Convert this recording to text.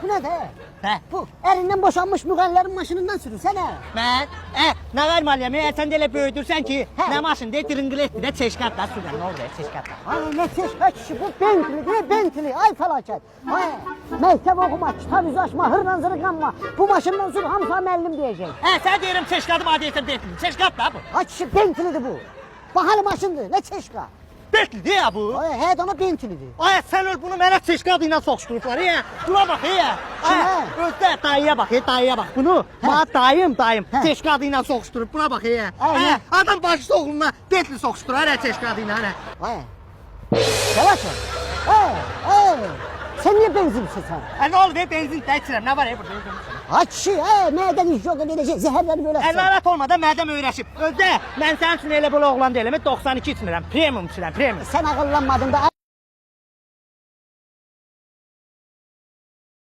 ne de? Hə. Bu elinden boşanmış müğənnilərin maşınından sürürsene. Mən? Nə var maliyəm? Sən də elə böyüdürsən ki, Hə. nə maşın de, trinqletdir də, çeşkat da sürən. Nə oldu ya, çeşkat da? Ay ne çeşme kişi bu Bentley ne Bentley ay felaket. Ay mektep okuma, kitap uzlaşma, hırla zırıqlanma. Bu maşından sür hamsa müəllim diyecek. Sən deyirəm çeşkadım, adiyyətəm deyirəm. Çeşkat da bu. Ay kişi Bentley'di bu. Bahalı maşındır ne çeşka. Betlidir ya bu. Ay he ama Bentley'di. Ay sən öl bunu mənə çeşkadı ilə soxuşdurublar ya. Buna bax ya. Kimə? Özdə dayıya bax, dayıya bax. Bunu mənə dayım Hə. çeşkadı ilə soxuşdurub. Buna bax ya. Ay, Adam başısı oğluna Betli soxuşdur, hələ çeşkadı ilə hələ. Ay. Yavaş ol. Ay. Sen niye benzin sen? Nə oldu be, benzin də içirəm. Nə var ya burada? Ay kişi neden iş yok edecek zehirleri böyle. Əlaqət olmadan mədəm öyrəşib. Özdə mən sənin üçün elə belə oğlan deyiləm. 92 içmirəm. Premium içirəm, premium. Sen akıllanmadın da